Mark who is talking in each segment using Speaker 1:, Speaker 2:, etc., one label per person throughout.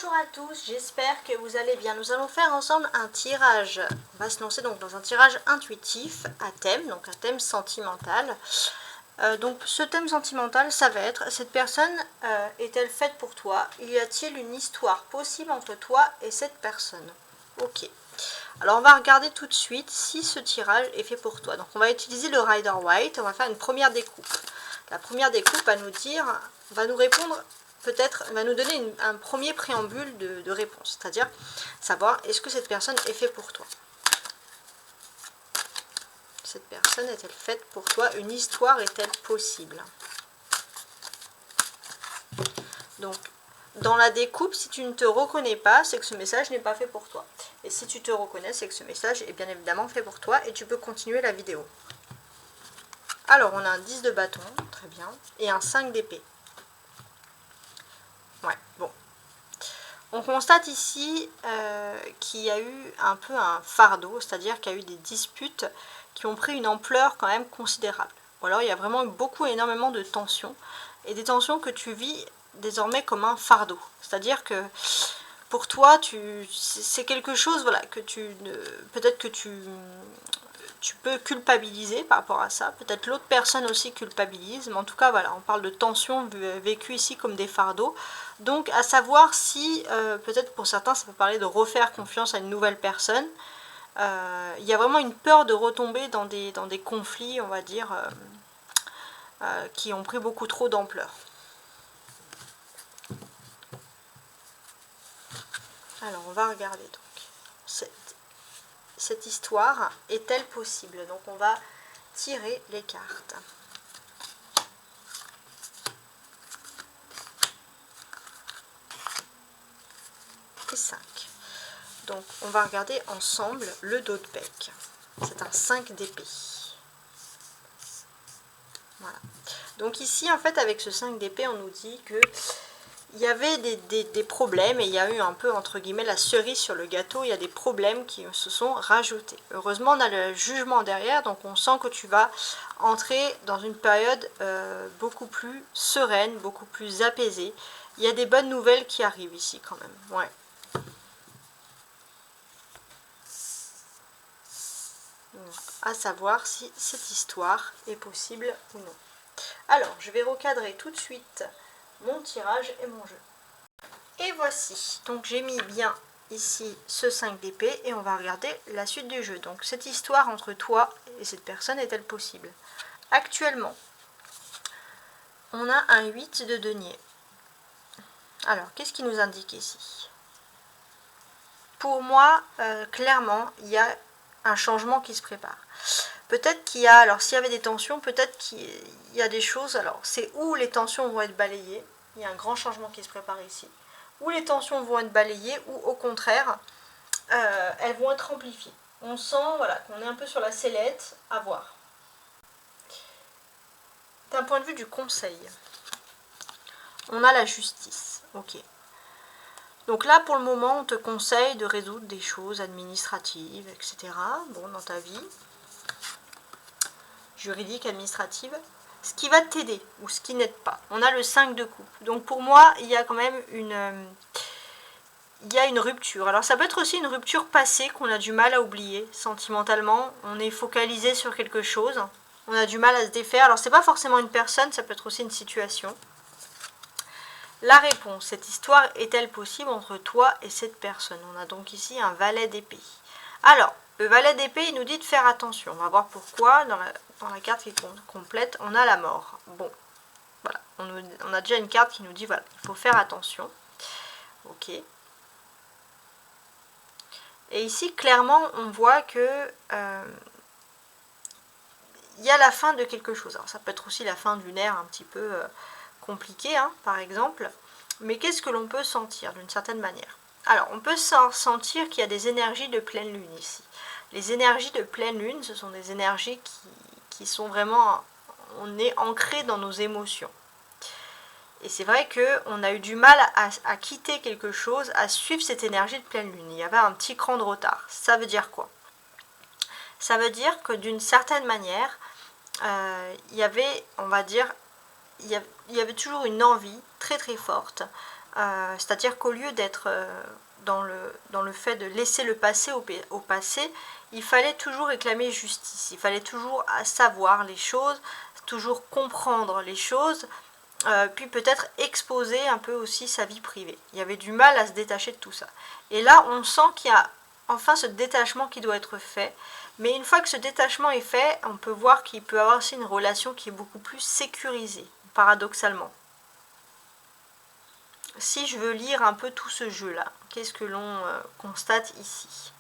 Speaker 1: Bonjour à tous, j'espère que vous allez bien. Nous allons faire ensemble un tirage. On va se lancer donc dans un tirage intuitif à thème, donc un thème sentimental. Donc ce thème sentimental, ça va être: cette personne est-elle faite pour toi? Y a-t-il une histoire possible entre toi et cette personne? Ok. Alors on va regarder tout de suite si ce tirage est fait pour toi. Donc on va utiliser le Rider White, on va faire une première découpe. La première découpe va nous dire, va nous répondre, peut-être, va nous donner un premier préambule de réponse. C'est-à-dire savoir, est-ce que cette personne est faite pour toi? Cette personne est-elle faite pour toi? Une histoire est-elle possible? Donc, dans la découpe, si tu ne te reconnais pas, c'est que ce message n'est pas fait pour toi. Et si tu te reconnais, c'est que ce message est bien évidemment fait pour toi et tu peux continuer la vidéo. Alors, on a un 10 de bâton, très bien, et un 5 d'épée. Ouais, bon. On constate ici qu'il y a eu un peu un fardeau, c'est-à-dire qu'il y a eu des disputes qui ont pris une ampleur quand même considérable. Ou alors il y a vraiment eu énormément de tensions, et des tensions que tu vis désormais comme un fardeau. C'est-à-dire que pour toi, c'est quelque chose, voilà, que peut-être que tu peux culpabiliser par rapport à ça. Peut-être l'autre personne aussi culpabilise, mais en tout cas, voilà, on parle de tensions vécues ici comme des fardeaux. Donc, à savoir si, peut-être pour certains, ça peut parler de refaire confiance à une nouvelle personne. Il y a vraiment une peur de retomber dans des conflits, on va dire, qui ont pris beaucoup trop d'ampleur. Alors, on va regarder donc. Cette histoire est-elle possible? Donc, on va tirer les cartes. Et 5. Donc, on va regarder ensemble le dos de bec. C'est un 5 d'épée. Voilà. Donc ici, en fait, avec ce 5 d'épée, on nous dit que il y avait des problèmes, et il y a eu un peu, entre guillemets, la cerise sur le gâteau. Il y a des problèmes qui se sont rajoutés. Heureusement, on a le jugement derrière, donc on sent que tu vas entrer dans une période beaucoup plus sereine, beaucoup plus apaisée. Il y a des bonnes nouvelles qui arrivent ici quand même. Ouais. Donc, à savoir si cette histoire est possible ou non. Alors, je vais recadrer tout de suite mon tirage et mon jeu. Et voici, donc j'ai mis bien ici ce 5 d'épée et on va regarder la suite du jeu. Donc cette histoire entre toi et cette personne est-elle possible? Actuellement, on a un 8 de denier. Alors, qu'est-ce qui nous indique ici? Pour moi, clairement, il y a un changement qui se prépare. Peut-être qu'il y a, alors s'il y avait des tensions, peut-être qu'il y a des choses, alors c'est où les tensions vont être balayées, il y a un grand changement qui se prépare ici, où les tensions vont être balayées, ou au contraire, elles vont être amplifiées. On sent, voilà, qu'on est un peu sur la sellette, à voir. D'un point de vue du conseil, on a la justice, ok. Donc là, pour le moment, on te conseille de résoudre des choses administratives, etc. Bon, dans ta vie juridique, administrative, ce qui va t'aider ou ce qui n'aide pas. On a le 5 de coupe. Donc pour moi, il y a quand même une rupture. Alors ça peut être aussi une rupture passée qu'on a du mal à oublier sentimentalement. On est focalisé sur quelque chose. On a du mal à se défaire. Alors c'est pas forcément une personne, ça peut être aussi une situation. La réponse, cette histoire est-elle possible entre toi et cette personne? On a donc ici un valet d'épée. Alors, le valet d'épée, il nous dit de faire attention. On va voir pourquoi. Dans la carte qui complète, on a la mort. Bon, voilà. On a déjà une carte qui nous dit, voilà, il faut faire attention. Ok. Et ici, clairement, on voit que il y a la fin de quelque chose. Alors, ça peut être aussi la fin d'une ère un petit peu compliquée, hein, par exemple. Mais qu'est-ce que l'on peut sentir d'une certaine manière? Alors, on peut sentir qu'il y a des énergies de pleine lune ici. Les énergies de pleine lune, ce sont des énergies qui sont vraiment... On est ancré dans nos émotions. Et c'est vrai qu'on a eu du mal à quitter quelque chose, à suivre cette énergie de pleine lune. Il y avait un petit cran de retard. Ça veut dire quoi? Ça veut dire que d'une certaine manière, il y avait, on va dire, il y avait toujours une envie très très forte C'est-à-dire qu'au lieu d'être dans le fait de laisser le passé au passé, il fallait toujours réclamer justice, il fallait toujours savoir les choses, toujours comprendre les choses, puis peut-être exposer un peu aussi sa vie privée. Il y avait du mal à se détacher de tout ça. Et là, on sent qu'il y a enfin ce détachement qui doit être fait. Mais une fois que ce détachement est fait, on peut voir qu'il peut y avoir aussi une relation qui est beaucoup plus sécurisée, paradoxalement. Si je veux lire un peu tout ce jeu-là, qu'est-ce que l'on constate ici?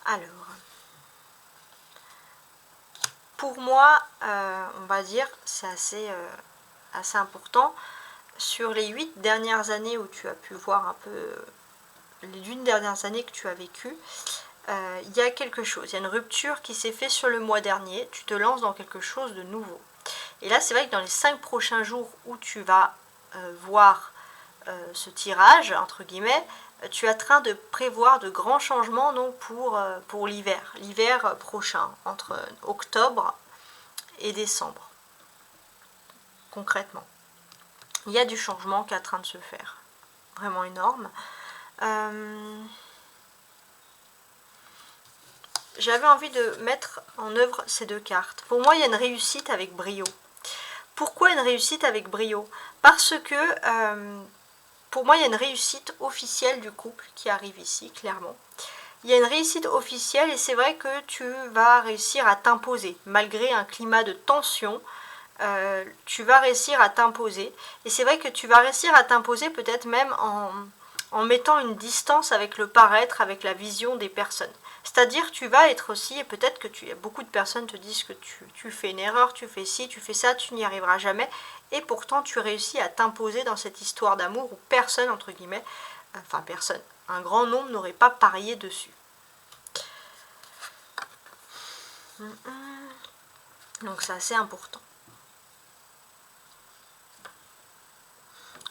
Speaker 1: Alors, pour moi, on va dire, c'est assez important. Sur les 8 dernières années où tu as pu voir un peu, les 8 dernières années que tu as vécues, il y a quelque chose, il y a une rupture qui s'est faite sur le mois dernier, tu te lances dans quelque chose de nouveau. Et là, c'est vrai que dans les 5 prochains jours où tu vas voir ce tirage, entre guillemets, tu es en train de prévoir de grands changements donc pour l'hiver prochain, entre octobre et décembre, concrètement. Il y a du changement qui est en train de se faire, vraiment énorme. J'avais envie de mettre en œuvre ces deux cartes. Pour moi, il y a une réussite avec brio. Pourquoi une réussite avec brio? Parce que pour moi, il y a une réussite officielle du couple qui arrive ici, clairement. Il y a une réussite officielle et c'est vrai que tu vas réussir à t'imposer. Malgré un climat de tension, tu vas réussir à t'imposer. Et c'est vrai que tu vas réussir à t'imposer peut-être même en mettant une distance avec le paraître, avec la vision des personnes. C'est-à-dire tu vas être aussi, et peut-être que beaucoup de personnes te disent que tu fais une erreur, tu fais ci, tu fais ça, tu n'y arriveras jamais. Et pourtant tu réussis à t'imposer dans cette histoire d'amour où personne, entre guillemets, enfin personne, un grand nombre n'aurait pas parié dessus. Donc c'est assez important.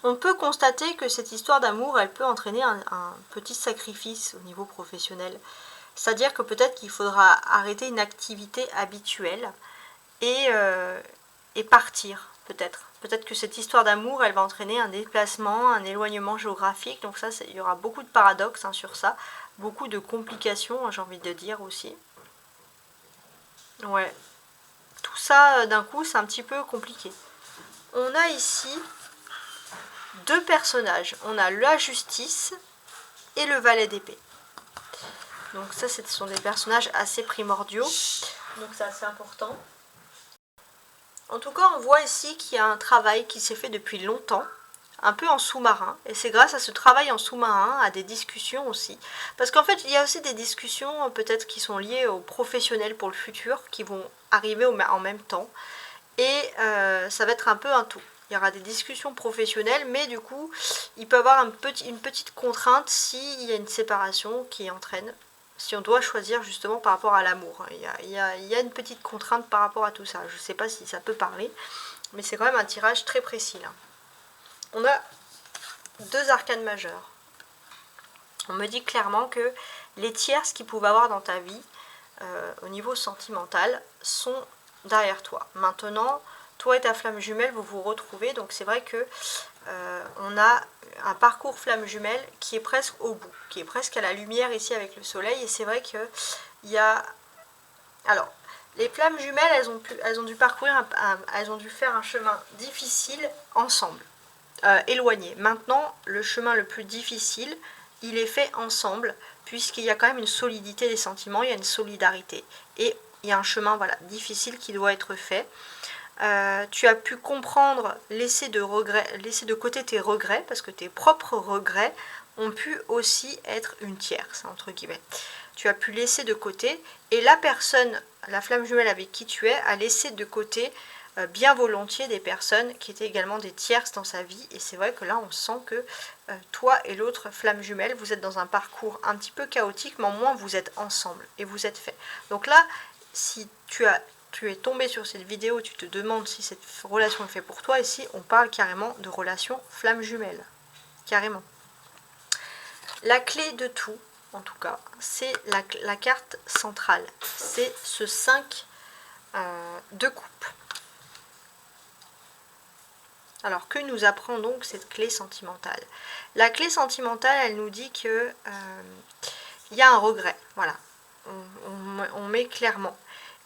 Speaker 1: On peut constater que cette histoire d'amour, elle peut entraîner un petit sacrifice au niveau professionnel. C'est-à-dire que peut-être qu'il faudra arrêter une activité habituelle et partir, peut-être. Peut-être que cette histoire d'amour, elle va entraîner un déplacement, un éloignement géographique. Donc ça, il y aura beaucoup de paradoxes sur ça. Beaucoup de complications, j'ai envie de dire aussi. Ouais. Tout ça, d'un coup, c'est un petit peu compliqué. On a ici deux personnages. On a la justice et le valet d'épée. Donc ça, ce sont des personnages assez primordiaux. Donc c'est assez important. En tout cas, on voit ici qu'il y a un travail qui s'est fait depuis longtemps, un peu en sous-marin. Et c'est grâce à ce travail en sous-marin, à des discussions aussi. Parce qu'en fait, il y a aussi des discussions peut-être qui sont liées aux professionnels pour le futur, qui vont arriver en même temps. Et ça va être un peu un tout. Il y aura des discussions professionnelles, mais du coup, il peut y avoir une petite contrainte s'il y a une séparation qui entraîne, si on doit choisir justement par rapport à l'amour. Il y a une petite contrainte par rapport à tout ça. Je ne sais pas si ça peut parler, mais c'est quand même un tirage très précis là. On a deux arcanes majeures. On me dit clairement que les tierces qu'il pouvait avoir dans ta vie, au niveau sentimental, sont derrière toi. Maintenant, toi et ta flamme jumelle, vous vous retrouvez. Donc c'est vrai que on a un parcours flamme jumelle qui est presque au bout, qui est presque à la lumière ici avec le soleil. Et c'est vrai que il y a... Alors, les flammes jumelles, elles ont dû parcourir, elles ont dû faire un chemin difficile ensemble, éloigné. Maintenant, le chemin le plus difficile, il est fait ensemble, puisqu'il y a quand même une solidité des sentiments, il y a une solidarité. Et il y a un chemin difficile qui doit être fait. Tu as pu comprendre, laisser de côté tes regrets, parce que tes propres regrets ont pu aussi être une tierce, entre guillemets. Tu as pu laisser de côté, et la personne, la flamme jumelle avec qui tu es, a laissé de côté bien volontiers des personnes qui étaient également des tierces dans sa vie. Et c'est vrai que là, on sent que toi et l'autre flamme jumelle, vous êtes dans un parcours un petit peu chaotique, mais au moins vous êtes ensemble et vous êtes fait. Donc là, si tu es tombé sur cette vidéo, tu te demandes si cette relation est faite pour toi. Ici, on parle carrément de relation flamme jumelle. Carrément. La clé de tout, en tout cas, c'est la carte centrale. C'est ce 5 de coupe. Alors, que nous apprend donc cette clé sentimentale? La clé sentimentale, elle nous dit que il y a un regret, voilà. On met clairement.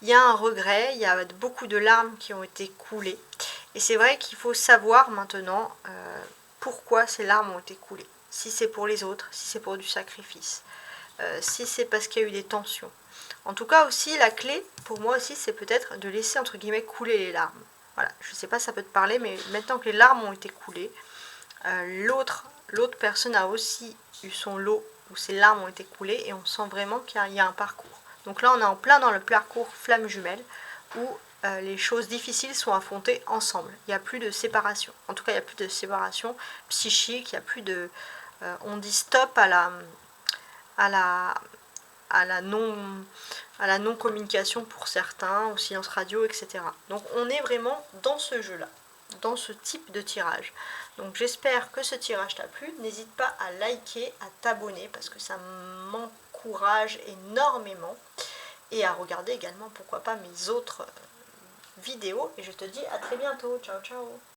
Speaker 1: Il y a un regret, il y a beaucoup de larmes qui ont été coulées. Et c'est vrai qu'il faut savoir maintenant pourquoi ces larmes ont été coulées. Si c'est pour les autres, si c'est pour du sacrifice, si c'est parce qu'il y a eu des tensions. En tout cas aussi, la clé, pour moi aussi, c'est peut-être de laisser, entre guillemets, couler les larmes. Voilà, je ne sais pas si ça peut te parler, mais maintenant que les larmes ont été coulées, l'autre personne a aussi eu son lot où ses larmes ont été coulées et on sent vraiment qu'il y a un parcours. Donc là, on est en plein dans le parcours flamme jumelle où les choses difficiles sont affrontées ensemble. Il n'y a plus de séparation. En tout cas, il n'y a plus de séparation psychique, il n'y a plus de... on dit stop à la non-communication pour certains, au silence radio, etc. Donc on est vraiment dans ce jeu-là, dans ce type de tirage. Donc j'espère que ce tirage t'a plu. N'hésite pas à liker, à t'abonner parce que ça m'encourage énormément. Et à regarder également, pourquoi pas, mes autres vidéos. Et je te dis à très bientôt. Ciao, ciao.